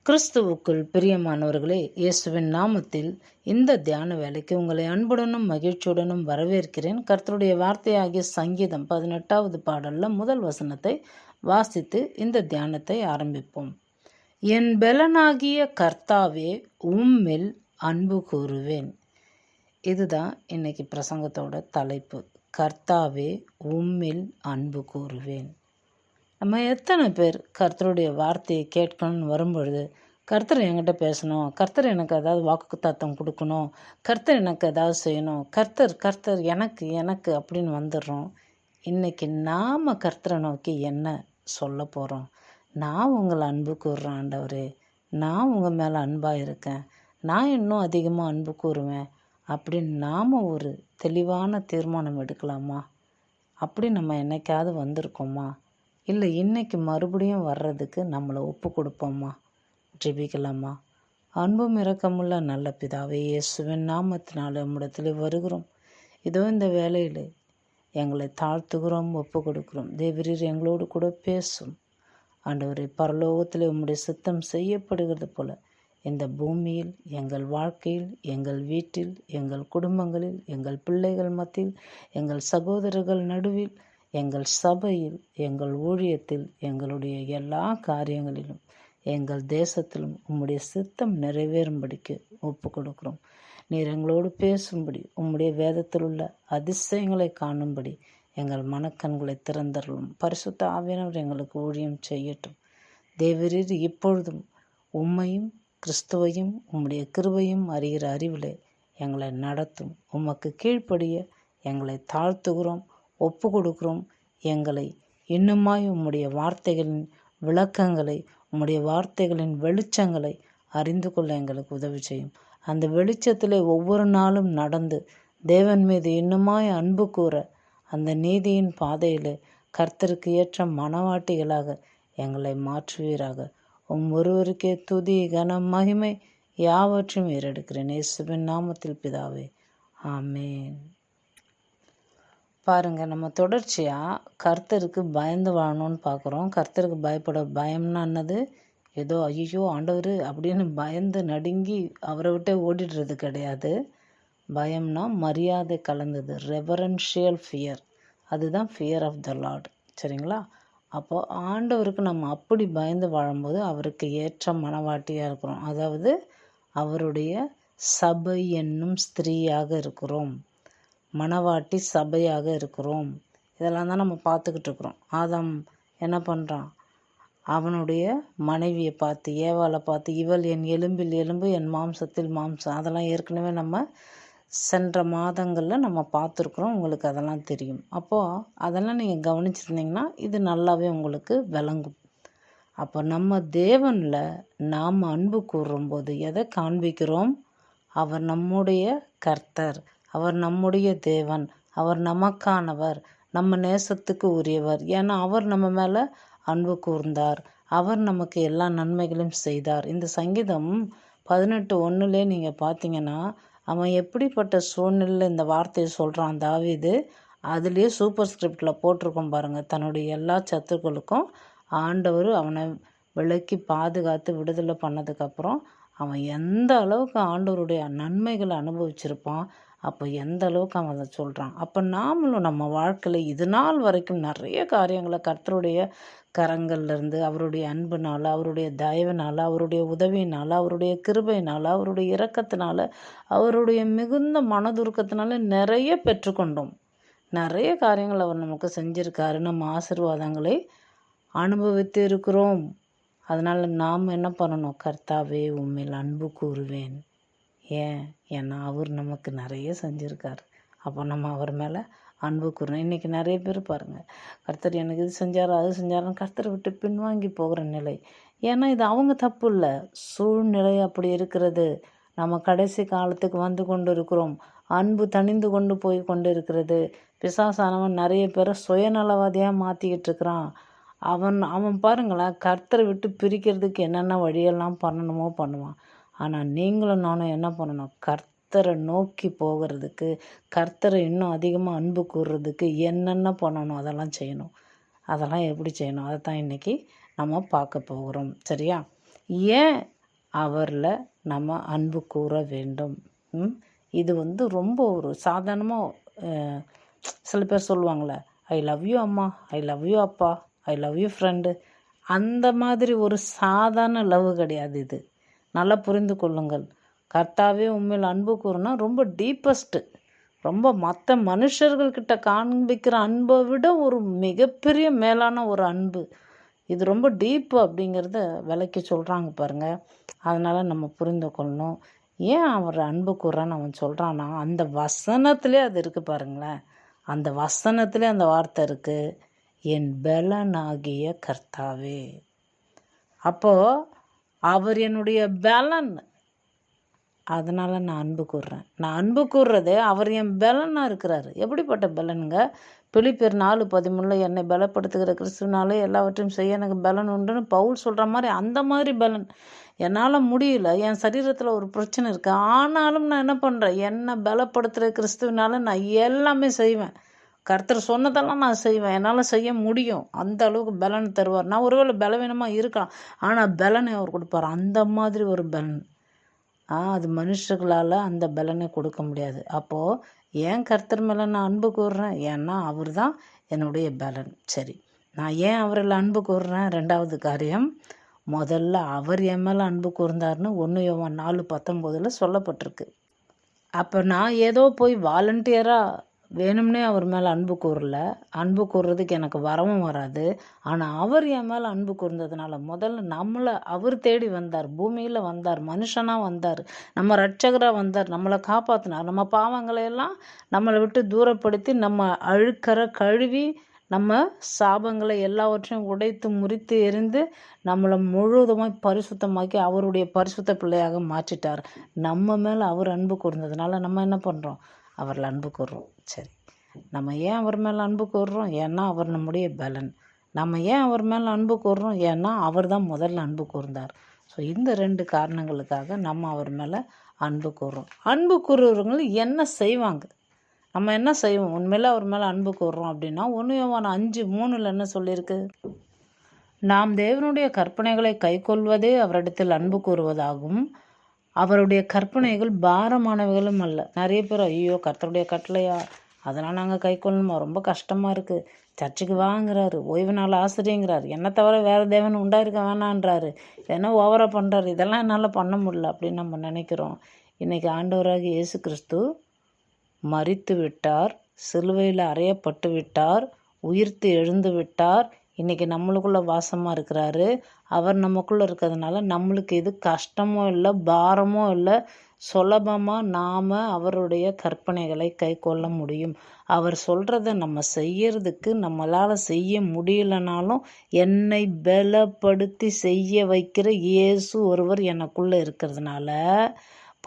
கிறிஸ்துவுக்குள் பிரியமானவர்களே, இயேசுவின் நாமத்தில் இந்த தியான வேலைக்கு உங்களை அன்புடனும் மகிழ்ச்சியுடனும் வரவேற்கிறேன். கர்த்தருடைய வார்த்தையாகிய சங்கீதம் 18வது பாடல்ல முதல் வசனத்தை வாசித்து இந்த தியானத்தை ஆரம்பிப்போம். என் பெலனாகிய கர்த்தாவே, உம்மில் அன்பு கூறுவேன். இதுதான் இன்னைக்கு பிரசங்கத்தோட தலைப்பு. கர்த்தாவே, உம்மில் அன்பு கூறுவேன். நம்ம எத்தனை பேர் கர்த்தருடைய வார்த்தையை கேட்கணும்னு வரும்பொழுது, கர்த்தர் என்கிட்ட பேசணும், கர்த்தர் எனக்கு ஏதாவது வாக்கு தத்தம் கொடுக்கணும், கர்த்தர் எனக்கு ஏதாவது செய்யணும், கர்த்தர் எனக்கு அப்படின்னு வந்துடுறோம். இன்றைக்கி நாம் கர்த்தரை நோக்கி என்ன சொல்ல போகிறோம்? நான் உங்களை அன்பு கூறுறேன் ஆண்டவரே, நான் உங்கள் மேலே அன்பாக இருக்கேன், நான் இன்னும் அதிகமாக அன்பு கூறுவேன் அப்படின்னு நாம் ஒரு தெளிவான தீர்மானம் எடுக்கலாமா? அப்படி நம்ம என்னைக்காவது வந்திருக்கோமா? இல்லை இன்னைக்கு மறுபடியும் வர்றதுக்கு நம்மளை ஒப்பு கொடுப்போமா? ஜெபிக்கலாமா? அன்பும் இரக்கமுள்ள நல்ல பிதாவே, இயேசுவின் நாமத்தினால உம்மிடத்தில் வருகிறோம். இதோ இந்த வேலையில் எங்களை தாழ்த்துகிறோம், ஒப்பு கொடுக்கிறோம். தேவரீர் எங்களோடு கூட பேசும் ஆண்டவரே. பரலோகத்தில் உம்முடைய சித்தம் செய்யப்படுகிறது போல இந்த பூமியில், எங்கள் வாழ்க்கையில், எங்கள் வீட்டில், எங்கள் குடும்பங்களில், எங்கள் பிள்ளைகள் மத்தியில், எங்கள் சகோதரர்கள் நடுவில், எங்கள் சபையில், எங்கள் ஊழியத்தில், எங்களுடைய எல்லா காரியங்களிலும், எங்கள் தேசத்திலும் உம்முடைய சித்தம் நிறைவேறும்படிக்கு ஒப்பு கொடுக்கிறோம். நீர் எங்களோடு பேசும்படி, உம்முடைய வேதத்தில் உள்ள அதிசயங்களை காணும்படி எங்கள் மனக்கண்களை திறந்தருளும். பரிசுத்த ஆவியானவர் எங்களுக்கு ஊழியம் செய்யட்டும். தேவரீர் இப்பொழுதும் உம்மையும் கிறிஸ்துவையும் உம்முடைய கிருபையும் அறிகிற அறிவிலே எங்களை நடத்தும். உமக்கு கீழ்ப்படிய எங்களை தாழ்த்துகிறோம், ஒப்பு கொடுக்கிறோம். எங்களை இன்னுமாய் உம்முடைய வார்த்தைகளின் விளக்கங்களை, உம்முடைய வார்த்தைகளின் வெளிச்சங்களை அறிந்து கொள்ள எங்களுக்கு உதவி செய்யும். அந்த வெளிச்சத்திலே ஒவ்வொரு நாளும் நடந்து தேவன் மீது இன்னுமாய் அன்பு கூற, அந்த நீதியின் பாதையிலே கர்த்தருக்கு ஏற்ற மனவாட்டிகளாக எங்களை மாற்றுவீராக. ஒருவருக்கே துதி, கனம், மகிமை யாவற்றையும் ஏறெடுக்கிறேன் இயேசுவின் நாமத்தில் பிதாவே, ஆமேன். பாருங்கள், நம்ம தொடர்ச்சியாக கர்த்தருக்கு பயந்து வாழணும்னு பார்க்குறோம். கர்த்தருக்கு பயப்பட, பயம்னா என்னது? ஏதோ ஐயோ ஆண்டவர் அப்படின்னு பயந்து நடுங்கி அவரை விட்டே ஓடிடுறது கிடையாது. பயம்னா மரியாதை கலந்தது, ரெவரன்ஷியல் ஃபியர். அதுதான் ஃபியர் ஆஃப் த லார்ட். சரிங்களா? அப்போ ஆண்டவருக்கு நம்ம அப்படி பயந்து வாழும்போது அவருக்கு ஏற்ற மனவாட்டியாக இருக்கிறோம். அதாவது அவருடைய சபை என்னும் ஸ்திரீயாக இருக்கிறோம், மணவாட்டி சபையாக இருக்கிறோம். இதெல்லாம் தான் நம்ம பார்த்துக்கிட்டு இருக்கிறோம். ஆதாம் என்ன பண்ணுறான்? அவனுடைய மனைவியை பார்த்து, ஏவாளை பார்த்து, இவள் என் எலும்பில் எலும்பு, என் மாம்சத்தில் மாம்சம். அதெல்லாம் ஏற்கனவே நம்ம சென்ற மாதங்களில் நம்ம பார்த்துருக்குறோம். உங்களுக்கு அதெல்லாம் தெரியும். அப்போது அதெல்லாம் நீங்கள் கவனிச்சிருந்தீங்கன்னா இது நல்லாவே உங்களுக்கு விளங்கும். அப்போ நம்ம தேவனில் நாம் அன்பு கூறும்போது எதை காண்பிக்கிறோம்? அவர் நம்முடைய கர்த்தர், அவர் நம்முடைய தேவன், அவர் நமக்கானவர், நம்ம நேசத்துக்கு உரியவர். ஏன்னா அவர் நம்ம மேலே அன்பு கூர்ந்தார், அவர் நமக்கு எல்லா நன்மைகளையும் செய்தார். இந்த சங்கீதம் 18:1 நீங்கள் பார்த்தீங்கன்னா அவன் எப்படிப்பட்ட சூழ்நிலையில் இந்த வார்த்தையை சொல்கிறான் தாவீது. அதுலேயே சூப்பர் ஸ்கிரிப்டில் போட்டிருக்கோம் பாருங்கள். தன்னுடைய எல்லா சத்துக்களுக்கும் ஆண்டவர் அவனை விலக்கி பாதுகாத்து விடுதலை பண்ணதுக்கப்புறம் அவன் எந்த அளவுக்கு ஆண்டவருடைய நன்மைகளை அனுபவிச்சிருப்பான், அப்போ எந்த அளவுக்கு அவன் அதை சொல்கிறான். அப்போ நாமளும் நம்ம வாழ்க்கையில் இது நாள் வரைக்கும் நிறைய காரியங்களை கர்த்தருடைய கரங்கள்லேருந்து, அவருடைய அன்புனால், அவருடைய தயவினால், அவருடைய உதவியினால், அவருடைய கிருபையினால், அவருடைய இரக்கத்தினால், அவருடைய மிகுந்த மனதுருக்கத்தினால நிறைய பெற்றுக்கொண்டோம். நிறைய காரியங்கள் அவர் நமக்கு செஞ்சுருக்காரு. நம்ம ஆசீர்வாதங்களை அனுபவித்து இருக்கிறோம். அதனால் நாம் என்ன பண்ணணும்? கர்த்தாவே, உம்மில் அன்பு கூறுவேன். ஏன்னா அவர் நமக்கு நிறைய செஞ்சுருக்கார். அப்போ நம்ம அவர் மேலே அன்பு கூறணும். இன்றைக்கி நிறைய பேர் பாருங்கள், கர்த்தர் எனக்கு இது செஞ்சார், அது செஞ்சாருன்னு கர்த்தரை விட்டு பின்வாங்கி போகிற நிலை. ஏன்னா இது அவங்க தப்பு இல்லை, சூழ்நிலை அப்படி இருக்கிறது. நம்ம கடைசி காலத்துக்கு வந்து கொண்டு இருக்கிறோம். அன்பு தணிந்து கொண்டு போய் கொண்டு இருக்கிறது. பிசாசானவன் நிறைய பேரை சுயநலவாதியாக மாற்றிக்கிட்டு இருக்கிறான். அவன் பாருங்களேன், கர்த்தரை விட்டு பிரிக்கிறதுக்கு என்னென்ன வழியெல்லாம் பண்ணணுமோ பண்ணுவான். ஆனால் நீங்களும் நானும் என்ன பண்ணணும்? கர்த்தரை நோக்கி போகிறதுக்கு, கர்த்தரை இன்னும் அதிகமாக அன்பு கூறுறதுக்கு என்னென்ன பண்ணணும் அதெல்லாம் செய்யணும். அதெல்லாம் எப்படி செய்யணும்? அதை தான் இன்றைக்கி நம்ம பார்க்க போகிறோம். சரியா? ஏன் அவரில் நம்ம அன்பு கூற வேண்டும். இது ரொம்ப ஒரு சாதாரணமாக சில பேர் சொல்லுவாங்களே, ஐ லவ் யூ அம்மா, ஐ லவ் யூ அப்பா, ஐ லவ் யூ ஃப்ரெண்டு, அந்த மாதிரி ஒரு சாதாரண லவ் கிடையாது இது. நல்லா புரிந்து கொள்ளுங்கள். கர்த்தாவே உண்மையில் அன்பு கூறுனா ரொம்ப டீப்பஸ்ட்டு, ரொம்ப மற்ற மனுஷர்கள்கிட்ட காண்பிக்கிற அன்பை விட ஒரு மிகப்பெரிய மேலான ஒரு அன்பு இது. ரொம்ப டீப்பு அப்படிங்கிறத விலைக்கு சொல்கிறாங்க பாருங்கள். அதனால் நம்ம புரிந்து கொள்ளணும். ஏன் அவர் அன்பு கூறான்னு அவன் சொல்கிறான்னா, அந்த வசனத்திலே அது இருக்குது பாருங்களேன். அந்த வசனத்திலே அந்த வார்த்தை இருக்குது, என் பலனாகிய கர்த்தாவே. அப்போது அவர் என்னுடைய பலன், அதனால் நான் அன்பு கூறுறேன். நான் அன்பு கூறுறது அவர் என் பலனாக இருக்கிறாரு. எப்படிப்பட்ட பலனுங்க? பிலிப்பியர் 4:13 என்னை பலப்படுத்துகிற கிறிஸ்துவனாலே எல்லாவற்றையும் செய்ய எனக்கு பலன் உண்டுன்னு பவுல் சொல்கிற மாதிரி, அந்த மாதிரி பலன். என்னால் முடியல, என் சரீரத்தில் ஒரு பிரச்சனை இருக்குது, ஆனாலும் நான் என்ன பண்ணுறேன், என்னை பலப்படுத்துகிற கிறிஸ்துவனால நான் எல்லாமே செய்வேன். கர்த்தர் சொன்னதெல்லாம் நான் செய்வேன், என்னால் செய்ய முடியும். அந்த அளவுக்கு பலன் தருவார். நான் ஒருவேளை பலவீனமாக இருக்கலாம், ஆனால் பலனை அவர் கொடுப்பார். அந்த மாதிரி ஒரு பலன். அது மனுஷர்களால் அந்த பலனை கொடுக்க முடியாது. அப்போது ஏன் கர்த்தர் மேலே நான் அன்பு கூறுறேன்? ஏன்னா அவர் தான் என்னுடைய பலன். சரி, நான் ஏன் அவரில் அன்பு கூறுறேன்? ரெண்டாவது காரியம், முதல்ல அவர் என் மேலே அன்பு கூர்ந்தார்னு 1 யோவான் 4:19 சொல்லப்பட்டிருக்கு. அப்போ நான் ஏதோ போய் வாலண்டியராக வேணும்னே அவர் மேலே அன்பு கூறல. அன்பு கூறுறதுக்கு எனக்கு வரவும் வராது. ஆனால் அவர் என் மேலே அன்பு கூர்ந்ததுனால முதல்ல நம்மளை அவர் தேடி வந்தார், பூமியில் வந்தார், மனுஷனாக வந்தார், நம்ம ரட்சகராக வந்தார், நம்மளை காப்பாற்றினார். நம்ம பாவங்களையெல்லாம் நம்மளை விட்டு தூரப்படுத்தி நம்ம அழுக்கரை கழுவி நம்ம சாபங்களை எல்லாவற்றையும் உடைத்து முறித்து எறிந்து நம்மளை முழுவதுமாய் பரிசுத்தமாக்கி அவருடைய பரிசுத்த பிள்ளையாக மாற்றிட்டார். நம்ம மேலே அவர் அன்பு கூர்ந்ததுனால நம்ம என்ன பண்ணுறோம்? அவரில் அன்பு கூறுறோம். சரி, நம்ம ஏன் அவர் மேலே அன்பு கூறுறோம்? ஏன்னா அவர் நம்முடைய பலன். நம்ம ஏன் அவர் மேலே அன்பு கூறுறோம்? ஏன்னா அவர் தான் முதல்ல அன்பு கூர்ந்தார். ஸோ இந்த 2 காரணங்களுக்காக நம்ம அவர் மேலே அன்பு கூறுறோம். அன்பு கூறுறவங்க என்ன செய்வாங்க? நம்ம என்ன செய்வோம்? உண்மையில அவர் மேலே அன்பு கூறுறோம் அப்படின்னா 1 யோவான் 5:3 என்ன சொல்லியிருக்கு? நாம் தேவனுடைய கற்பனைகளை கைக்கொள்வதே அவரிடத்தில் அன்பு கூறுவதாகும், அவருடைய கற்பனைகள் பாரமானவைகளும் அல்ல. நிறைய பேர், ஐயோ கர்த்தருடைய கட்டளையா, அதெல்லாம் நாங்கள் கைக்கொள்ளணுமா, ரொம்ப கஷ்டமாக இருக்குது, சர்ச்சுக்கு வாங்குறாரு, ஓய்வு நாள் ஆசிரியங்கிறார், என்னை தவிர வேறு தேவன் உண்டாயிருக்க வேணான்றாரு, என்ன ஓவராக பண்ணுறாரு, இதெல்லாம் என்னால் பண்ண முடியல அப்படின்னு நம்ம நினைக்கிறோம். இன்றைக்கி ஆண்டவராக இயேசு கிறிஸ்து மரித்து விட்டார், சிலுவையில் அறையப்பட்டு விட்டார், உயிர்த்து எழுந்து விட்டார், இன்றைக்கி நம்மளுக்குள்ளே வாசமாக இருக்கிறாரு. அவர் நமக்குள்ளே இருக்கிறதுனால நம்மளுக்கு இது கஷ்டமோ இல்லை, பாரமோ இல்லை, சுலபமாக நாம் அவருடைய கற்பனைகளை கை கொள்ள முடியும். அவர் சொல்கிறத நம்ம செய்யறதுக்கு நம்மளால் செய்ய முடியலனாலும் என்னை பலப்படுத்தி செய்ய வைக்கிற இயேசு ஒருவர் எனக்குள்ளே இருக்கிறதுனால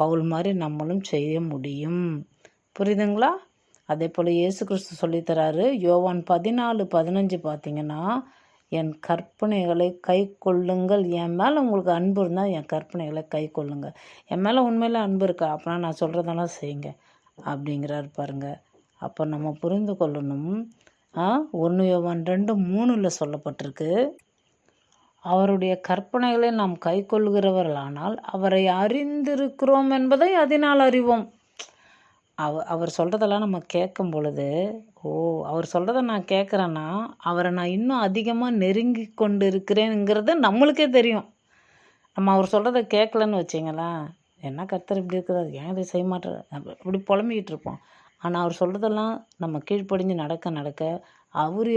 பவுல் மாதிரி நம்மளும் செய்ய முடியும். புரியுதுங்களா? அதே போல் இயேசு கிறிஸ்து சொல்லித்தராரு. யோவான் 14:15 பார்த்தீங்கன்னா, என் கற்பனைகளை கை கொள்ளுங்கள். என் மேலே உங்களுக்கு அன்பு இருந்தால் என் கற்பனைகளை கை கொள்ளுங்கள். என் மேலே உண்மையில அன்பு இருக்கா அப்படின்னா நான் சொல்கிறதெல்லாம் செய்யுங்க அப்படிங்கிறார் பாருங்க. அப்போ நம்ம புரிந்து கொள்ளணும். 1 யோவான் 2:3 சொல்லப்பட்டிருக்கு, அவருடைய கற்பனைகளை நாம் கை கொள்கிறவர்களானால் அவரை அறிந்திருக்கிறோம் என்பதை அதனால் அறிவோம். அவர் சொல்கிறதெல்லாம் நம்ம கேட்கும் பொழுது, அவர் சொல்கிறத நான் கேட்குறேன்னா அவரை நான் இன்னும் அதிகமாக நெருங்கி கொண்டு இருக்கிறேங்கிறது நம்மளுக்கே தெரியும். நம்ம அவர் சொல்கிறத கேட்கலன்னு வச்சிங்களேன், என்ன கர்த்தர் இப்படி இருக்கிறார், ஏன் இதை செய்ய மாட்டார், இப்படி புலம்பிக்கிட்டு இருப்போம். ஆனால் அவர் சொல்கிறதெல்லாம் நம்ம கீழ்ப்படிஞ்சு நடக்க அவர்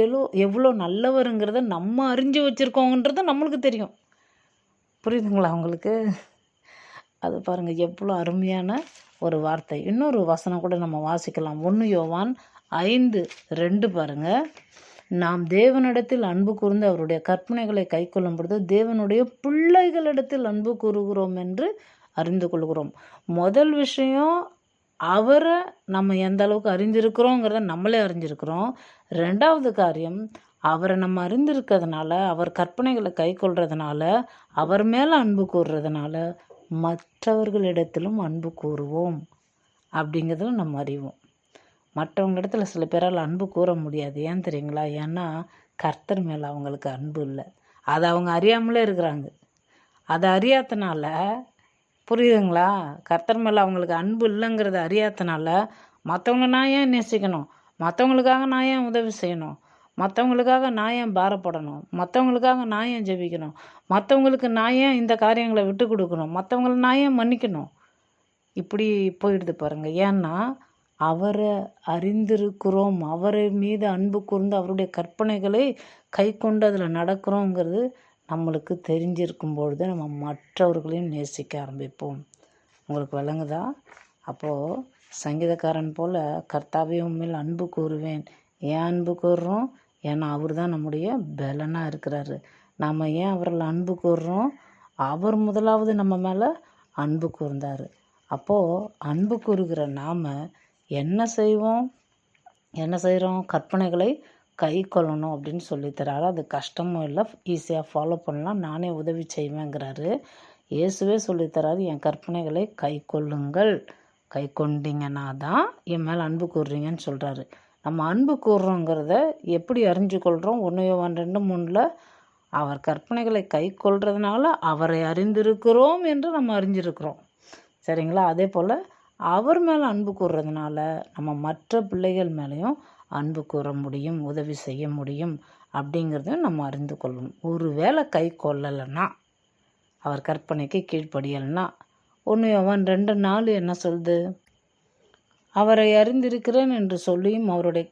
எவ்வளோ நல்லவருங்கிறத நம்ம அறிஞ்சு வச்சுருக்கோங்கிறது நம்மளுக்கு தெரியும். புரியுதுங்களா உங்களுக்கு? அது பாருங்கள் எவ்வளோ அருமையான ஒரு வார்த்தை. இன்னொரு வசனம் கூட நம்ம வாசிக்கலாம். 1 யோவான் 5:2 பாருங்கள். நாம் தேவனிடத்தில் அன்பு கூர்ந்து அவருடைய கற்பனைகளை கை கொள்ளும் பொழுது தேவனுடைய பிள்ளைகளிடத்தில் அன்பு கூறுகிறோம் என்று அறிந்து கொள்கிறோம். முதல் விஷயம், அவரை நம்ம எந்த அளவுக்கு அறிஞ்சிருக்கிறோங்கிறத நம்மளே அறிஞ்சிருக்கிறோம். ரெண்டாவது காரியம், அவரை நம்ம அறிந்திருக்கிறதுனால, அவர் கற்பனைகளை கை கொள்றதுனால, அவர் மேலே அன்பு கூறுறதுனால மற்றவர்களிடத்திலும் அன்பு கூறுவோம் அப்படிங்கிறதுல நம்ம அறிவோம். மற்றவங்களிடத்தில் சில பேரால் அன்பு கூற முடியாது. ஏன் தெரியுங்களா? ஏன்னா கர்த்தர் மேலே அவங்களுக்கு அன்பு இல்லை. அதை அவங்க அறியாமலே இருக்கிறாங்க. அதை அறியாதனால, புரியுதுங்களா? கர்த்தர் மேலே அவங்களுக்கு அன்பு இல்லைங்கிறத அறியாதனால, மற்றவங்கள நான் ஏன் நேசிக்கணும், மற்றவங்களுக்காக நான் ஏன் உதவி செய்யணும், மற்றவங்களுக்காக நான் ஏன் பாரப்படணும், மற்றவங்களுக்காக நான் ஏன் ஜெபிக்கணும், மற்றவங்களுக்கு நான் ஏன் இந்த காரியங்களை விட்டு கொடுக்கணும், மற்றவங்கள நான் ஏன் மன்னிக்கணும், இப்படி போயிடுது பாருங்க. ஏன்னா அவரை அறிந்திருக்கிறோம், அவரை மீது அன்பு கூர்ந்து அவருடைய கற்பனைகளை கை கொண்டு அதில் நடக்கிறோங்கிறது நம்மளுக்கு தெரிஞ்சிருக்கும் பொழுது நம்ம மற்றவர்களையும் நேசிக்க ஆரம்பிப்போம். உங்களுக்கு விளங்குதா? அப்போது சங்கீதக்காரன் போல் கர்த்தாவே உண்மையில் அன்பு கூறுவேன். ஏன் அன்பு கூறுறோம்? ஏன்னா அவர் தான் நம்முடைய பலனாக இருக்கிறாரு. நாம் ஏன் அவரில் அன்பு கூறுறோம்? அவர் முதலாவது நம்ம மேலே அன்பு கூர்ந்தார். அப்போது அன்பு கூறுகிற நாம் என்ன செய்கிறோம்? கற்பனைகளை கை கொள்ளணும் அப்படின்னு சொல்லித்தராரு. அது கஷ்டமும் இல்லை, ஈஸியாக ஃபாலோ பண்ணலாம், நானே உதவி செய்வேங்கிறாரு. இயேசுவே சொல்லித்தராரு, என் கற்பனைகளை கை கொள்ளுங்கள், கை கொண்டீங்கன்னா தான் என் மேலே அன்பு கூறுறீங்கன்னு சொல்கிறாரு. நம்ம அன்பு கூறுறோங்கிறத எப்படி அறிஞ்சு கொள்கிறோம்? 1 யோவான் 2:3 அவர் கற்பனைகளை கை கொள்றதுனால அவரை அறிந்திருக்கிறோம் என்று நம்ம அறிஞ்சிருக்கிறோம். சரிங்களா? அதே போல் அவர் மேலே அன்பு கூறுறதுனால நம்ம மற்ற பிள்ளைகள் மேலேயும் அன்பு கூற முடியும், உதவி செய்ய முடியும் அப்படிங்கிறதையும் நம்ம அறிந்து கொள்ளணும். ஒரு வேளை கை கொள்ளலைன்னா, அவர் கற்பனைக்கு கீழ்ப்படியலைன்னா 1 யோவான் 2:4 என்ன சொல்லுது? அவரை அறிந்திருக்கிறேன் என்று சொல்லியும் அவருடைய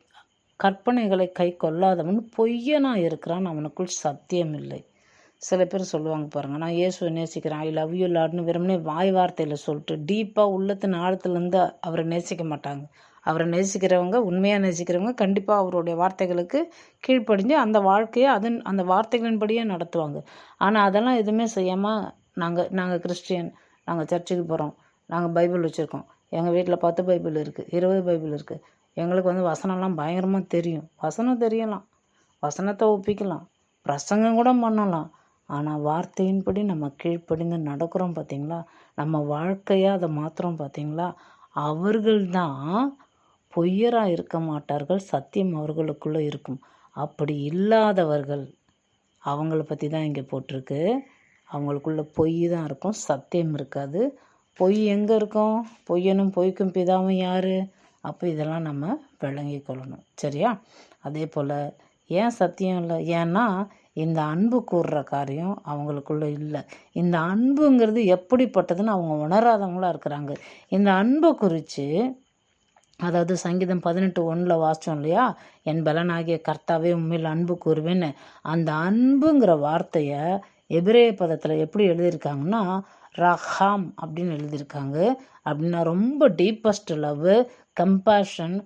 கற்பனைகளை கை கொள்ளாதவன் பொய்யனா இருக்கிறான், அவனுக்குள் சத்தியம் இல்லை. சில பேர் சொல்லுவாங்க பாருங்கள், நான் இயேசுவை நேசிக்கிறேன், ஐ லவ் யூ லார்ட்னு வெறுமனே வாய் வார்த்தையில் சொல்லிட்டு டீப்பாக உள்ளத்தின் ஆழத்துலேருந்து அவரை நேசிக்க மாட்டாங்க. அவரை நேசிக்கிறவங்க, உண்மையாக நேசிக்கிறவங்க கண்டிப்பாக அவருடைய வார்த்தைகளுக்கு கீழ்ப்படிஞ்சு அந்த வாழ்க்கையை அந்த வார்த்தைகளின்படியே நடத்துவாங்க. ஆனால் அதெல்லாம் எதுவுமே செய்யாமல் நாங்கள் கிறிஸ்டியன், நாங்கள் சர்ச்சுக்கு போகிறோம், நாங்கள் பைபிள் வச்சுருக்கோம், எங்கள் வீட்டில் 10 பைபிள் இருக்குது, 20 பைபிள் இருக்குது, எங்களுக்கு வசனம்லாம் பயங்கரமாக தெரியும். வசனம் தெரியலாம், வசனத்தை ஒப்பிக்கலாம், பிரசங்கம் கூட பண்ணலாம். ஆனால் வார்த்தையின்படி நம்ம கீழ்ப்படிந்து நடக்கிறோம் பார்த்தீங்களா, நம்ம வாழ்க்கையாக அதை மாத்திரம் பார்த்தீங்களா, அவர்கள்தான் பொய்யராக இருக்க மாட்டார்கள், சத்தியம் அவர்களுக்குள்ளே இருக்கும். அப்படி இல்லாதவர்கள், அவங்கள பற்றி தான் இங்கே போட்டிருக்கு. அவங்களுக்குள்ள பொய் தான் இருக்கும், சத்தியம் இருக்காது. பொய் எங்கே இருக்கும்? பொய்யனும் பொய்க்கும் பிதாவும் யார்? அப்போ இதெல்லாம் நம்ம விளங்கி கொள்ளணும். சரியா? அதே போல் ஏன் சத்தியம் இல்லை? ஏன்னா இந்த அன்பு கூறுற காரியம் அவங்களுக்குள்ளே இல்லை. இந்த அன்புங்கிறது எப்படிப்பட்டதுன்னு அவங்க உணராதவங்களாக இருக்கிறாங்க. இந்த அன்பை குறித்து, அதாவது சங்கீதம் 18:1 வாசித்தோம் இல்லையா, என் பலனாகிய கர்த்தாவே உண்மையில் அன்பு கூறுவேன்னு. அந்த அன்புங்கிற வார்த்தையை எபிரேய பதத்தில் எப்படி எழுதியிருக்காங்கன்னா ரஹாம் அப்படின்னு எழுதியிருக்காங்க. அப்படின்னா ரொம்ப டீப்பஸ்ட் லவ், கம்பேஷன்,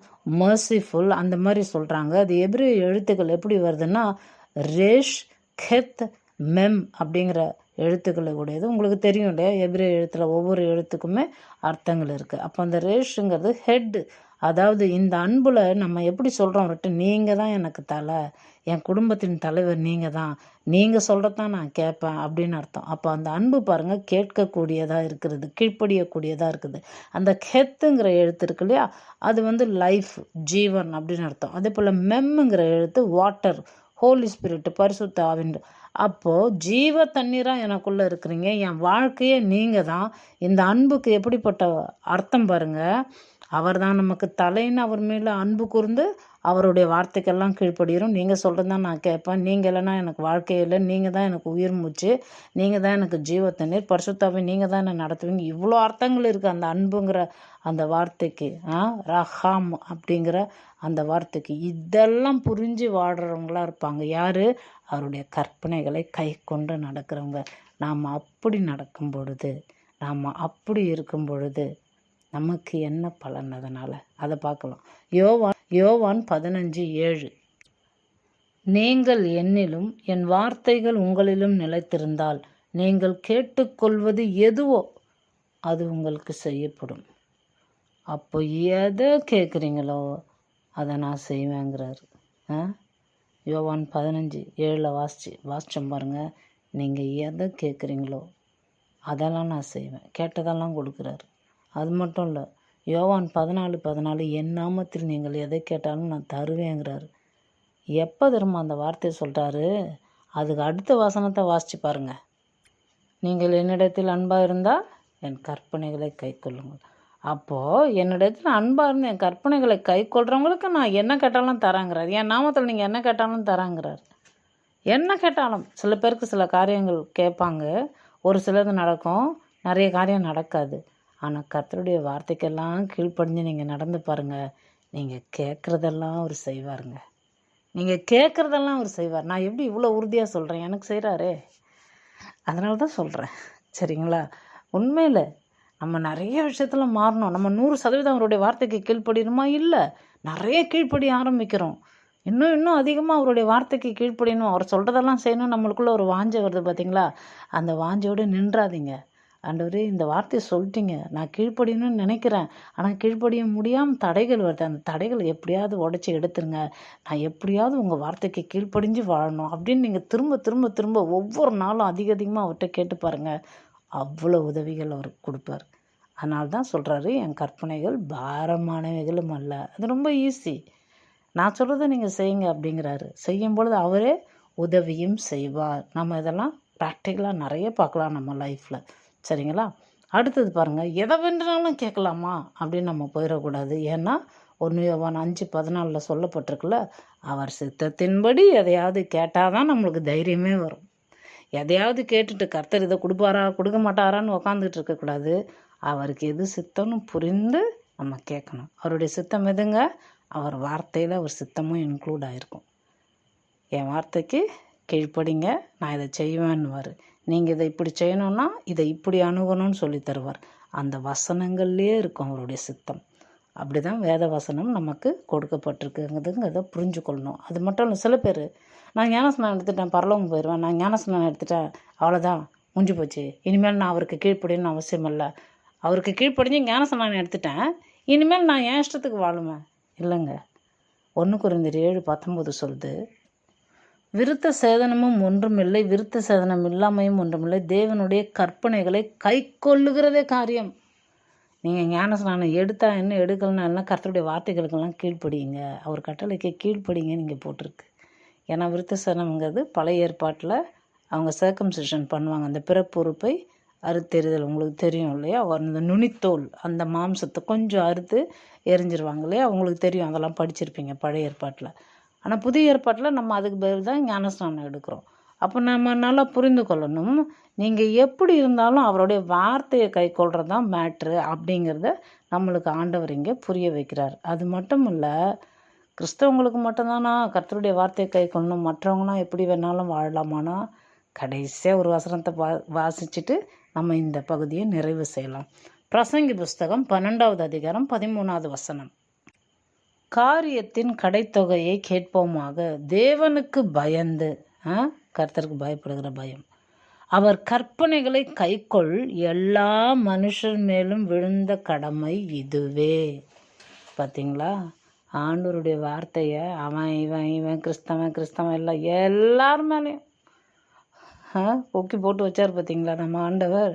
மர்சிஃபுல் அந்த மாதிரி சொல்கிறாங்க. அது எபிரேய எழுத்துக்கள் எப்படி வருதுன்னா ரேஷ் கெத் மெம் அப்படிங்கிற எழுத்துக்களை உடையது. உங்களுக்கு தெரியும் இல்லையா, எபிரேய எழுத்தில் ஒவ்வொரு எழுத்துக்குமே அர்த்தங்கள் இருக்குது. அப்போ அந்த ரேஷுங்கிறது ஹெட். அதாவது இந்த அன்பில் நம்ம எப்படி சொல்கிறோம், அவர்கிட்ட நீங்கள் தான் எனக்கு தலை, என் குடும்பத்தின் தலைவர் நீங்கள் தான், நீங்கள் சொல்கிறதான் நான் கேட்பேன் அப்படின்னு அர்த்தம். அப்போ அந்த அன்பு பாருங்கள், கேட்கக்கூடியதாக இருக்கிறது, கீழ்ப்படியக்கூடியதாக இருக்குது. அந்த கெத்துங்கிற எழுத்து இருக்கு இல்லையா, அது லைஃப், ஜீவன் அப்படின்னு அர்த்தம். அதே போல் மெம்முங்கிற எழுத்து வாட்டர், ஹோலி ஸ்பிரிட், பரிசுத்த ஆவின். அப்போது ஜீவ தண்ணீராக எனக்குள்ளே இருக்கிறீங்க, என் வாழ்க்கையே நீங்கள் தான். இந்த அன்புக்கு எப்படிப்பட்ட அர்த்தம் பாருங்கள். அவர் தான் நமக்கு தலைன்னு அவர் மேலே அன்பு கூர்ந்து அவருடைய வார்த்தைக்கெல்லாம் கீழ்ப்படுகிறோம். நீங்கள் சொல்கிறது தான் நான் கேட்பேன், நீங்கள் இல்லைன்னா எனக்கு வாழ்க்கை இல்லை, நீங்கள் தான் எனக்கு உயிர் மூச்சு, நீங்கள் தான் எனக்கு ஜீவ தண்ணீர், பரிசுத்தாவே நீங்கள் தான் என்னை நடத்துவீங்க. இவ்வளோ அர்த்தங்கள் இருக்குது அந்த அன்புங்கிற அந்த வார்த்தைக்கு, ரஹாம் அப்படிங்கிற அந்த வார்த்தைக்கு. இதெல்லாம் புரிஞ்சு வாடுறவங்களாக இருப்பாங்க யார்? அவருடைய கற்பனைகளை கை கொண்டு நடக்கிறவங்க. நாம் அப்படி நடக்கும் பொழுது, நாம் அப்படி இருக்கும் பொழுது நமக்கு என்ன பலன்? அதனால் அதை பார்க்கலாம். யோவான் 15:7 நீங்கள் என்னிலும் என் வார்த்தைகள் உங்களிலும் நிலைத்திருந்தால் நீங்கள் கேட்டுக்கொள்வது எதுவோ அது உங்களுக்கு செய்யப்படும். அப்போ எதை கேட்குறீங்களோ அதை நான் செய்வேங்கிறாரு. யோவான் 15:7 வாசிச்சோம் பாருங்கள். நீங்கள் எதை கேட்குறீங்களோ அதெல்லாம் நான் செய்வேன், கேட்டதெல்லாம் கொடுக்குறாரு. அது மட்டும் இல்லை, யோவான் 14:14 என் நாமத்தில் நீங்கள் எதை கேட்டாலும் நான் தருவேங்கிறாரு. எப்போ திரும்ப அந்த வார்த்தையை சொல்கிறாரு? அதுக்கு அடுத்த வசனத்தை வாசித்து பாருங்கள். நீங்கள் என்னிடத்தில் அன்பாக இருந்தால் என் கற்பனைகளை கைக்கொள்ளுங்கள். அப்போது என்னிடத்தில் அன்பாக இருந்து என் கற்பனைகளை கைக்கொள்கிறவங்களுக்கு நான் என்ன கேட்டாலும் தராங்கிறார். என் நாமத்தில் நீங்கள் என்ன கேட்டாலும் தராங்கிறார். என்ன கேட்டாலும். சில பேருக்கு சில காரியங்கள் கேட்பாங்க, ஒரு சிலது நடக்கும், நிறைய காரியம் நடக்காது. ஆனால் கர்த்தருடைய வார்த்தைக்கெல்லாம் கீழ்ப்படிஞ்சு நீங்கள் நடந்து பாருங்கள், நீங்கள் கேட்குறதெல்லாம் அவர் செய்வாருங்க. நீங்கள் கேட்குறதெல்லாம் அவர் செய்வார். நான் எப்படி இவ்வளோ உறுதியாக சொல்கிறேன்? எனக்கு செய்கிறாரே, அதனால தான் சொல்கிறேன். சரிங்களா? உண்மையில் நம்ம நிறைய விஷயத்தில் மாறணும். நம்ம 100% அவருடைய வார்த்தைக்கு கீழ்ப்படியணுமா? இல்லை, நிறைய கீழ்ப்படிய ஆரம்பிக்கிறோம். இன்னும் அதிகமாக அவருடைய வார்த்தைக்கு கீழ்ப்படியணும், அவர் சொல்கிறதெல்லாம் செய்யணும். நம்மளுக்குள்ளே ஒரு வாஞ்சை வருது பார்த்தீங்களா? அந்த வாஞ்சையோடு நின்றாதீங்க. ஆண்டவரே, இந்த வார்த்தையை சொல்லிட்டீங்க, நான் கீழ்ப்படியணும்னு நினைக்கிறேன், ஆனால் கீழ்ப்படிய முடியாமல் தடைகள் வருது, அந்த தடைகளை எப்படியாவது உடச்சி எடுத்துருங்க, நான் எப்படியாவது உங்கள் வார்த்தைக்கு கீழ்ப்படிஞ்சு வாழணும் அப்படின்னு நீங்கள் திரும்ப திரும்ப திரும்ப ஒவ்வொரு நாளும் அதிகமாக அவர்கிட்ட கேட்டு பாருங்கள். அவ்வளோ உதவிகள் அவர் கொடுப்பார். அதனால தான் சொல்கிறாரு, என் கற்பனைகள் பாரமானவைகளும் அல்ல. அது ரொம்ப ஈஸி, நான் சொல்கிறத நீங்கள் செய்யுங்க அப்படிங்கிறாரு. செய்யும் பொழுது அவரே உதவியும் செய்வார். நம்ம இதெல்லாம் ப்ராக்டிக்கலாக நிறைய பார்க்கலாம் நம்ம லைஃப்பில். சரிங்களா? அடுத்தது பாருங்கள், எதை வேண்டுனாலும் கேட்கலாமா அப்படின்னு நம்ம போயிடக்கூடாது. ஏன்னா 1 யோவான் 5:14 சொல்லப்பட்டிருக்குல்ல, அவர் சித்தத்தின்படி எதையாவது கேட்டால் தான் நம்மளுக்கு தைரியமே வரும். எதையாவது கேட்டுட்டு கர்த்தர் இதை கொடுப்பாரா கொடுக்க மாட்டாரான்னு உக்காந்துட்டு இருக்கக்கூடாது. அவருக்கு எது சித்தம்னு புரிந்து நம்ம கேட்கணும். அவருடைய சித்தம் எதுங்க? அவர் வார்த்தையில் அவர் சித்தமும் இன்க்ளூட் ஆகிருக்கும். என் வார்த்தைக்கு கீழ்ப்படிங்க, நான் இதை செய்வேன்னுவார். நீங்கள் இதை இப்படி செய்யணுன்னா இதை இப்படி அணுகணும்னு சொல்லி தருவார். அந்த வசனங்கள்லேயே இருக்கும் அவருடைய சித்தம். அப்படி தான் வேத வசனம் நமக்கு கொடுக்கப்பட்டிருக்குங்கிறத புரிஞ்சுக்கொள்ளணும். அது மட்டும் இல்லை, சில பேர் நான் ஞானஸ்நானம் எடுத்துட்டேன் பரலோகம் போயிடுவேன், நான் ஞானஸ்நானம் எடுத்துட்டேன் அவ்வளோதான் முடிஞ்சு போச்சு, இனிமேல் நான் அவருக்கு கீழ்ப்படின்னு அவசியம் இல்லை, அவருக்கு கீழ்ப்படிஞ்சு ஞானஸ்நானம் எடுத்துட்டேன், இனிமேல் நான் என் இஷ்டத்துக்கு வாழுவேன். இல்லைங்க. 1 கொரிந்தியர் 7:19 சொல்லுது, விருத்த சேதனமும் ஒன்றுமில்லை, விருத்த சேதனம் இல்லாமையும் ஒன்றுமில்லை, தேவனுடைய கற்பனைகளை கை கொள்ளுகிறதே காரியம். நீங்கள் ஞானஸ்நானம் எடுத்தா என்ன எடுக்கலன்னா என்ன, கர்த்தருடைய வார்த்தைகளுக்கெல்லாம் கீழ்ப்படிங்க, அவர் கட்டளைக்கு கீழ்ப்படிங்க நீங்கள் போட்டிருக்கு. ஏன்னா விருத்த சேதனம்ங்கிறது பழைய ஏற்பாட்டில் அவங்க சர்க்கம்சிஷன் பண்ணுவாங்க, அந்த பிறப்புறுப்பை அறுத்தெறிதல் உங்களுக்கு தெரியும் இல்லையா? அந்த நுனித்தோல் அந்த மாம்சத்தை கொஞ்சம் அறுத்து எரிஞ்சிருவாங்க இல்லையா? அவங்களுக்கு தெரியும், அதெல்லாம் படிச்சிருப்பீங்க பழைய ஏற்பாட்டில். ஆனால் புதிய ஏற்பாட்டில் நம்ம அதுக்கு பதில் தான் ஞானஸ்நானம் எடுக்கிறோம். அப்போ நம்ம நல்லா புரிந்து கொள்ளணும், நீங்கள் எப்படி இருந்தாலும் அவருடைய வார்த்தையை கை கொள்கிறது தான் மேட்ரு அப்படிங்கிறத நம்மளுக்கு ஆண்டவர் இங்கே புரிய வைக்கிறார். அது மட்டும் இல்லை, கிறிஸ்தவங்களுக்கு மட்டும்தானா கர்த்தருடைய வார்த்தையை கை கொள்ளணும், மற்றவங்களாம் எப்படி வேணாலும் வாழலாமானா? கடைசியாக ஒரு வசனத்தை வாசிச்சுட்டு நம்ம இந்த பகுதியை நிறைவு செய்யலாம். பிரசங்கி புஸ்தகம் 12வது அதிகாரம் 13வது வசனம். காரியத்தின் கடைத்தொகையை கேட்போமாக, தேவனுக்கு பயந்து, கர்த்தருக்கு பயப்படுகிற பயம், அவர் கற்பனைகளை கைக்கொள், எல்லா மனுஷர் மேலும் விழுந்த கடமை இதுவே. பார்த்தீங்களா? ஆண்டவருடைய வார்த்தையை அவன் இவன் கிறிஸ்தவன் இல்லை, எல்லார் மேலேயும் கொக்கி போட்டு வச்சார். பார்த்தீங்களா? நம்ம ஆண்டவர்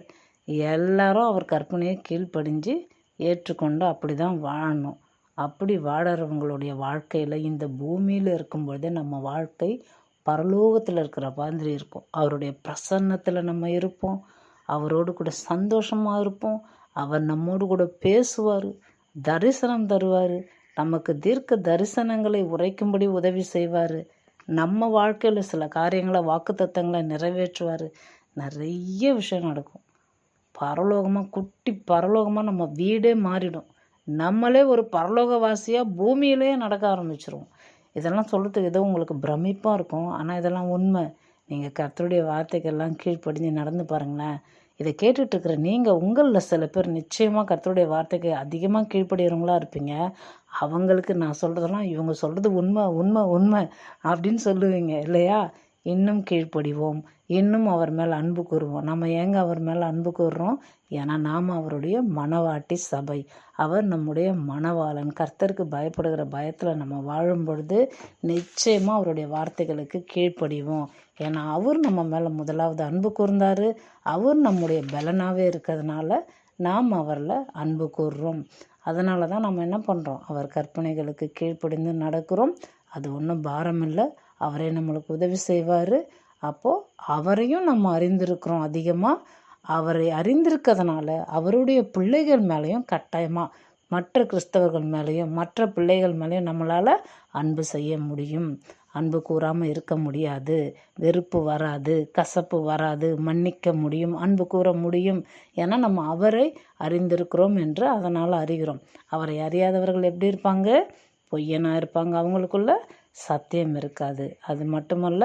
எல்லாரும் அவர் கற்பனையை கீழ்ப்படிஞ்சு ஏற்றுக்கொண்டு அப்படி தான் வாழணும். அப்படி வாழறவங்களுடைய வாழ்க்கையில் இந்த பூமியில் இருக்கும்பொழுதே நம்ம வாழ்க்கை பரலோகத்தில் இருக்கிற மாதிரி இருக்கும். அவருடைய பிரசன்னத்தில் நம்ம இருப்போம், அவரோடு கூட சந்தோஷமாக இருப்போம், அவர் நம்மோடு கூட பேசுவார், தரிசனம் தருவார், நமக்கு தீர்க்க தரிசனங்களை உரைக்கும்படி உதவி செய்வார், நம்ம வாழ்க்கையில் சில காரியங்களை வாக்குத்தத்தங்களை நிறைவேற்றுவார். நிறைய விஷயம் நடக்கும். பரலோகமாக குட்டி பரலோகமாக நம்ம வீடே மாறிடும். நம்மளே ஒரு பரலோகவாசியாக பூமியிலே நடக்க ஆரம்பிச்சிருவோம். இதெல்லாம் சொல்கிறதுக்கு ஏதோ உங்களுக்கு பிரமிப்பாக இருக்கும், ஆனால் இதெல்லாம் உண்மை. நீங்கள் கர்த்தருடைய வார்த்தைக்கெல்லாம் கீழ்ப்படிஞ்சு நடந்து பாருங்களேன். இதை கேட்டுட்ருக்கிற நீங்கள் உங்களில் சில பேர் நிச்சயமாக கர்த்தருடைய வார்த்தைக்கு அதிகமாக கீழ்ப்படுகிறவங்களா இருப்பீங்க. அவங்களுக்கு நான் சொல்கிறதெல்லாம் இவங்க சொல்கிறது உண்மை உண்மை உண்மை அப்படின்னு சொல்லுவீங்க இல்லையா? இன்னும் கீழ்ப்படிவோம், இன்னும் அவர் மேலே அன்பு கூறுவோம். நம்ம ஏங்க அவர் மேலே அன்பு கூறுறோம்? ஏன்னா நாம் அவருடைய மணவாட்டி சபை, அவர் நம்முடைய மணவாளன். கர்த்தருக்கு பயப்படுகிற பயத்தில் நம்ம வாழும் பொழுது நிச்சயமாக அவருடைய வார்த்தைகளுக்கு கீழ்ப்படிவோம். ஏன்னா அவர் நம்ம மேலே முதலாவது அன்பு கூர்ந்தார், அவர் நம்முடைய பலனாகவே இருக்கிறதுனால நாம் அவரில் அன்பு கூறுறோம். அதனால தான் நம்ம என்ன பண்ணுறோம், அவர் கற்பனைகளுக்கு கீழ்ப்படிந்து நடக்கிறோம். அது ஒன்றும் பாரம் இல்லை, அவரே நம்மளுக்கு உதவி செய்வார். அப்போது அவரையும் நம்ம அறிந்திருக்கிறோம் அதிகமாக, அவரை அறிந்திருக்கிறதுனால அவருடைய பிள்ளைகள் மேலேயும் கட்டாயமாக மற்ற கிறிஸ்தவர்கள் மேலேயும் மற்ற பிள்ளைகள் மேலேயும் நம்மளால் அன்பு செய்ய முடியும். அன்பு கூறாமல் இருக்க முடியாது, வெறுப்பு வராது, கசப்பு வராது, மன்னிக்க முடியும், அன்பு கூற முடியும். ஏன்னா நம்ம அவரை அறிந்திருக்கிறோம் என்று அதனால் அறிகிறோம். அவரை அறியாதவர்கள் எப்படி இருப்பாங்க? பொய்யனாக இருப்பாங்க, அவங்களுக்குள்ள சத்தியம் இருக்காது. அது மட்டுமல்ல,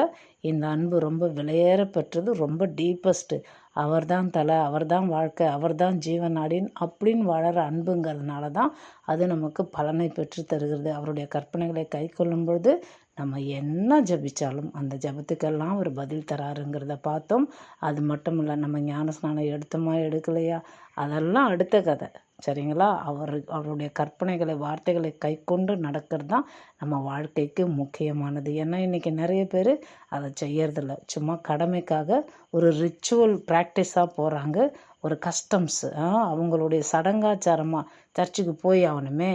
இந்த அன்பு ரொம்ப விலையேற பெற்றது, ரொம்ப டீப்பஸ்ட்டு. அவர் தான் தலை, அவர் தான் வாழ்க்கை, அவர் தான் ஜீவன் அப்படின்னு வாழற அன்புங்கிறதுனால தான் அது நமக்கு பலனை பெற்று தருகிறது. அவருடைய கற்பனைகளை கை கொள்ளும் பொழுது நம்ம என்ன ஜபிச்சாலும் அந்த ஜபத்துக்கெல்லாம் அவர் பதில் தராருங்கிறத பார்த்தோம். அது மட்டும் இல்லை, நம்ம ஞானஸ்நானம் எடுத்தோமா எடுக்கலையா அதெல்லாம் அடுத்த கதை, சரிங்களா? அவருடைய கற்பனைகளை வார்த்தைகளை கை கொண்டு நடக்கிறது தான் நம்ம வாழ்க்கைக்கு முக்கியமானது. ஏன்னா இன்றைக்கி நிறைய பேர் அதை செய்யறதில்ல, சும்மா கடமைக்காக ஒரு ரிச்சுவல் ப்ராக்டிஸாக போகிறாங்க, ஒரு கஸ்டம்ஸ், அவங்களுடைய சடங்காச்சாரமாக சர்ச்சுக்கு போய் ஆகணுமே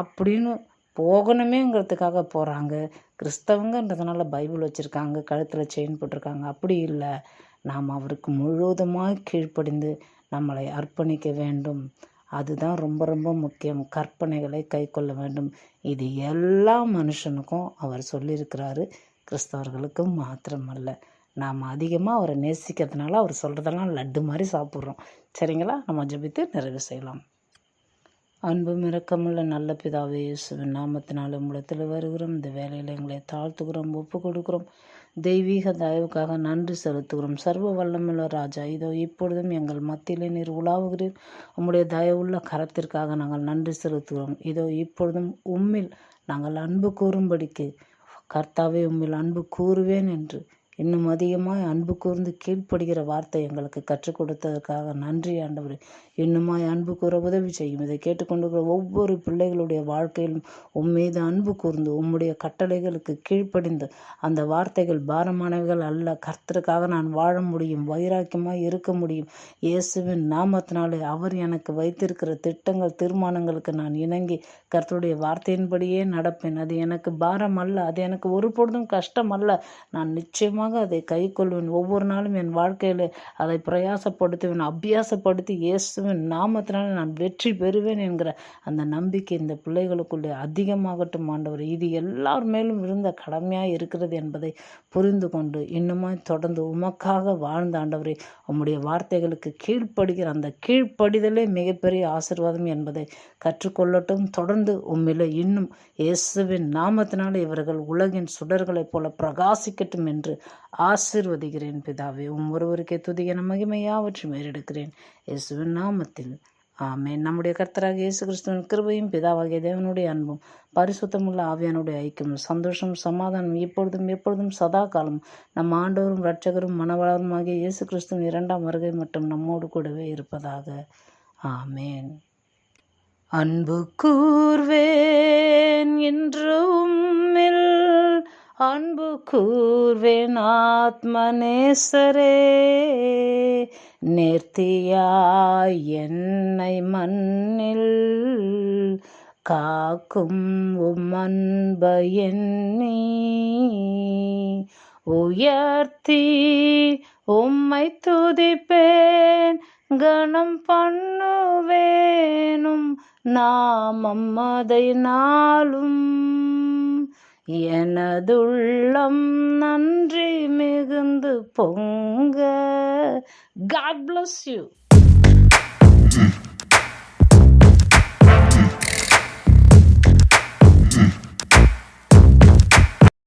அப்படின்னு போகணுமேங்கிறதுக்காக போகிறாங்க. கிறிஸ்தவங்கன்றதுனால பைபிள் வச்சுருக்காங்க, கழுத்தில் செயின் போட்டிருக்காங்க, அப்படி இல்லை. நாம் அவருக்கு முழுவதுமாக கீழ்ப்படிந்து நம்மளை அர்ப்பணிக்க வேண்டும். அதுதான் ரொம்ப ரொம்ப முக்கியம். கற்பனைகளை கை கொள்ள வேண்டும். இது எல்லா மனுஷனுக்கும் அவர் சொல்லியிருக்கிறாரு, கிறிஸ்தவர்களுக்கு மாத்திரமல்ல. நாம் அதிகமாக அவரை நேசிக்கிறதுனால அவர் சொல்கிறதெல்லாம் லட்டு மாதிரி சாப்பிட்றோம், சரிங்களா? நம்ம ஜெபித்து நிறைவு செய்யலாம். அன்பும் இரக்கமுள்ள நல்ல பிதாவே, இயேசுவின் நாமத்தினால உம்மிடத்தில் வருகிறோம். இந்த வேலையில் எங்களை தாழ்த்துகிறோம், ஒப்பு கொடுக்குறோம். தெய்வீக தயவுக்காக நன்றி செலுத்துகிறோம். சர்வ வல்லமுள்ள ராஜா, இதோ இப்பொழுதும் எங்கள் மத்தியிலே நீர் உலாவுகிறீர். உம்முடைய தயவுள்ள கரத்திற்காக நாங்கள் நன்றி செலுத்துகிறோம். இதோ இப்பொழுதும் உம்மில் நாங்கள் அன்பு கூறும்படிக்கு, கர்த்தாவே உம்மில் அன்பு கூறுவேன் என்று இன்னும் அதிகமாய் அன்பு கூர்ந்து கீழ்ப்படுகிற வார்த்தை எங்களுக்கு கற்றுக் கொடுத்ததற்காக நன்றி ஆண்டவரே. இன்னுமாய் அன்பு கூற உதவி செய்யும். இதை கேட்டுக்கொண்டிருக்கிற ஒவ்வொரு பிள்ளைகளுடைய வாழ்க்கையிலும் உம்மீது அன்பு கூர்ந்து உம்முடைய கட்டளைகளுக்கு கீழ்ப்படிந்து அந்த வார்த்தைகள் பாரமானவைகள் அல்ல, கர்த்தருக்காக நான் வாழ முடியும், வைராக்கியமாய் இருக்க முடியும். இயேசுவின் நாமத்தினாலே அவர் எனக்கு வைத்திருக்கிற திட்டங்கள் தீர்மானங்களுக்கு நான் இணங்கி கர்த்தருடைய வார்த்தையின்படியே நடப்பேன். அது எனக்கு பாரம் அல்ல, அது எனக்கு ஒரு பொழுதும் கஷ்டம் அல்ல. நான் நிச்சயமாக அதை கை கொள்வேன். ஒவ்வொரு நாளும் என் வாழ்க்கையில் அதை பிரயாசப்படுத்துவேன், அபியாசப்படுத்தி இயேசுவின் நாமத்தினால நான் வெற்றி பெறுவேன் என்கிற அந்த நம்பிக்கை இந்த பிள்ளைகளுக்குள்ளே அதிகமாகட்டும் ஆண்டவர். இது எல்லார் மேலும் இருந்த கடமையாக இருக்கிறது என்பதை புரிந்து கொண்டு இன்னுமாய் தொடர்ந்து உமக்காக வாழ்ந்த ஆண்டவரே, உம்முடைய வார்த்தைகளுக்கு கீழ்ப்படுகிற அந்த கீழ்ப்படிதலே மிகப்பெரிய ஆசீர்வாதம் என்பதை கற்றுக்கொள்ளட்டும். தொடர்ந்து உம்மிலே இன்னும் இயேசுவின் நாமத்தினால இவர்கள் உலகின் சுடர்களைப் போல பிரகாசிக்கட்டும் என்று ஆசீர்வதிக்கிறேன் பிதாவே. ஒருவருக்கே துதிகன மகிமையாவற்றை மேறெடுக்கிறேன் இயேசுவின் நாமத்தில், ஆமென். நம்முடைய கர்த்தராகிய இயேசு கிறிஸ்துவின் கிருபையும் பிதாவாகிய தேவனுடைய அன்பும் பரிசுத்தமுள்ள ஆவியானுடைய ஐக்கியம் சந்தோஷம் சமாதானம் இப்பொழுதும் எப்பொழுதும் சதா காலம் நம் ஆண்டவரும் இரட்சகரும் மனவாளரும் ஆகிய இயேசு கிறிஸ்துவின் 2ஆம் வருகை மட்டும் நம்மோடு கூடவே இருப்பதாக. ஆமென். அன்பு கூர்வேன் என்றும் அன்பு கூர்வேன் ஆத்மநேசரே, நேர்த்தியாய் என்னை மண்ணில் காக்கும் உம் அன்பை எண்ணி உயர்த்தி உம்மை துதிப்பேன், கணம் பண்ணுவேனும் நாமம் அதை நாளும், எனதுள்ளம் நன்றி மிகுந்து பொங்க. God bless you.